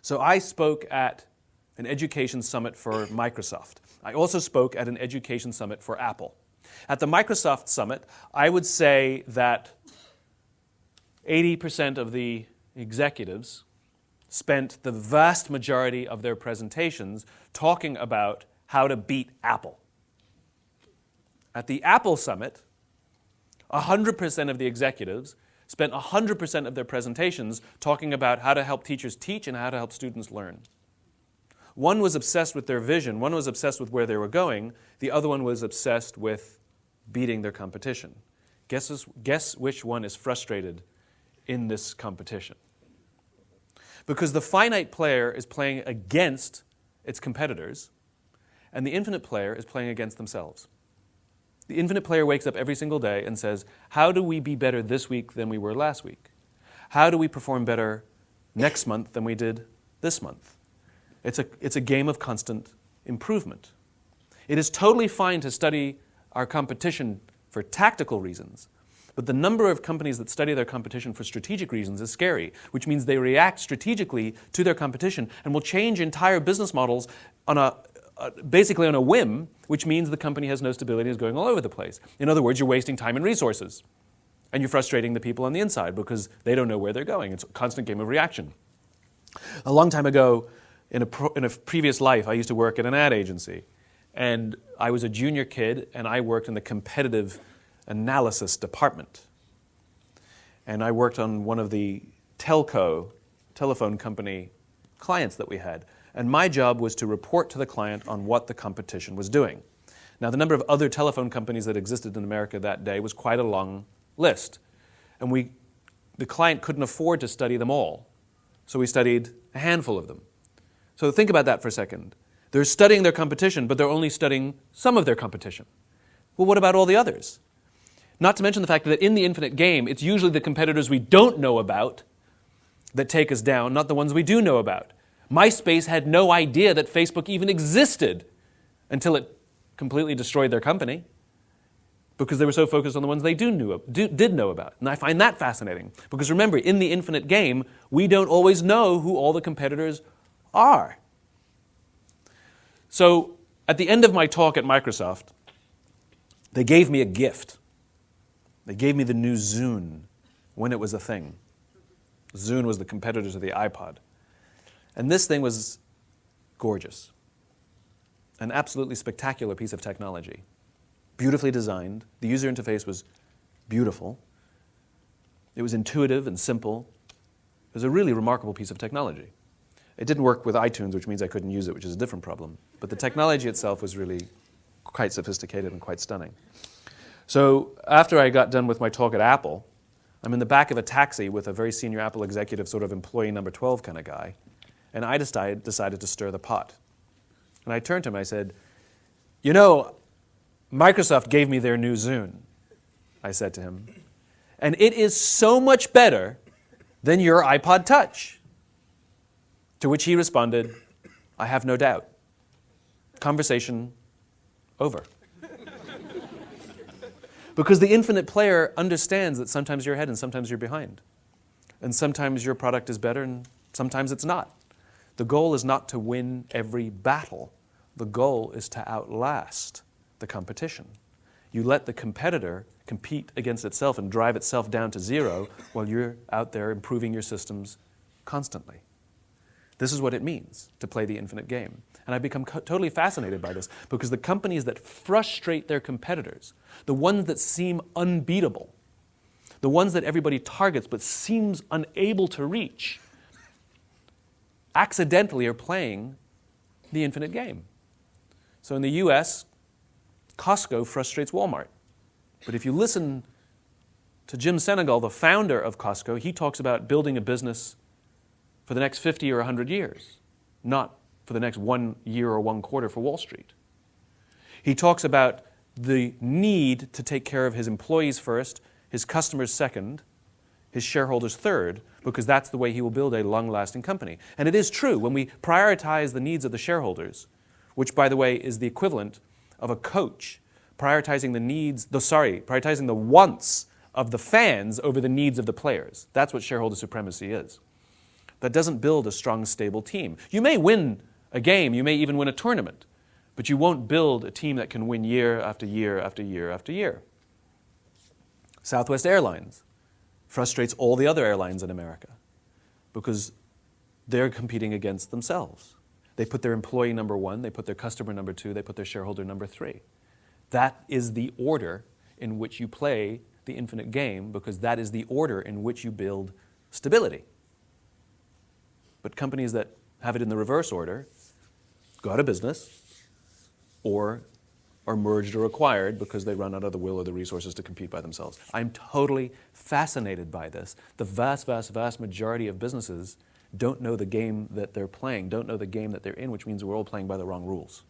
So I spoke at an education summit for Microsoft. I also spoke at an education summit for Apple. At the Microsoft summit, I would say that 80% of the executives spent the vast majority of their presentations talking about how to beat Apple. At the Apple summit, 100% of the executives spent 100% of their presentations talking about how to help teachers teach and how to help students learn. One was obsessed with their vision, one was obsessed with where they were going, the other one was obsessed with beating their competition. Guess which one is frustrated in this competition? Because the finite player is playing against its competitors, and the infinite player is playing against themselves. The infinite player wakes up every single day and says, how do we be better this week than we were last week? How do we perform better next month than we did this month? It's a game of constant improvement. It is totally fine to study our competition for tactical reasons, but the number of companies that study their competition for strategic reasons is scary, which means they react strategically to their competition and will change entire business models on basically on a whim, which means the company has no stability and is going all over the place. In other words, you're wasting time and resources. And you're frustrating the people on the inside because they don't know where they're going. It's a constant game of reaction. A long time ago, in a previous life, I used to work at an ad agency. And I was a junior kid, and I worked in the competitive analysis department. And I worked on one of the telephone company clients that we had. And my job was to report to the client on what the competition was doing. Now, the number of other telephone companies that existed in America that day was quite a long list. And the client couldn't afford to study them all. So we studied a handful of them. So think about that for a second. They're studying their competition, but they're only studying some of their competition. Well, what about all the others? Not to mention the fact that in the infinite game, it's usually the competitors we don't know about that take us down, not the ones we do know about. MySpace had no idea that Facebook even existed until it completely destroyed their company because they were so focused on the ones they did know about. And I find that fascinating because remember, in the infinite game, we don't always know who all the competitors are. So at the end of my talk at Microsoft, they gave me a gift. They gave me the new Zune when it was a thing. Zune was the competitor to the iPod. And this thing was gorgeous. An absolutely spectacular piece of technology. Beautifully designed. The user interface was beautiful. It was intuitive and simple. It was a really remarkable piece of technology. It didn't work with iTunes, which means I couldn't use it, which is a different problem. But the technology itself was really quite sophisticated and quite stunning. So after I got done with my talk at Apple, I'm in the back of a taxi with a very senior Apple executive, sort of employee number 12 kind of guy. And I decided to stir the pot. And I turned to him, I said, you know, Microsoft gave me their new Zune, I said to him. And it is so much better than your iPod Touch. To which he responded, I have no doubt. Conversation over. Because the infinite player understands that sometimes you're ahead and sometimes you're behind. And sometimes your product is better and sometimes it's not. The goal is not to win every battle. The goal is to outlast the competition. You let the competitor compete against itself and drive itself down to zero while you're out there improving your systems constantly. This is what it means to play the infinite game. And I've become totally fascinated by this because the companies that frustrate their competitors, the ones that seem unbeatable, the ones that everybody targets but seems unable to reach, accidentally are playing the infinite game. So in the US, Costco frustrates Walmart. But if you listen to Jim Senegal, the founder of Costco, he talks about building a business for the next 50 or 100 years, not for the next 1 year or 1 quarter for Wall Street. He talks about the need to take care of his employees first, his customers second, his shareholders third, because that's the way he will build a long-lasting company. And it is true, when we prioritize the needs of the shareholders, which, by the way, is the equivalent of a coach prioritizing the wants of the fans over the needs of the players. That's what shareholder supremacy is. That doesn't build a strong, stable team. You may win a game, you may even win a tournament, but you won't build a team that can win year after year after year after year. Southwest Airlines frustrates all the other airlines in America because they're competing against themselves. They put their employee number one, they put their customer number two, they put their shareholder number three. That is the order in which you play the infinite game, because that is the order in which you build stability. But companies that have it in the reverse order go out of business or are merged or acquired because they run out of the will or the resources to compete by themselves. I'm totally fascinated by this. The vast, vast, vast majority of businesses don't know the game that they're playing, don't know the game that they're in, which means we're all playing by the wrong rules.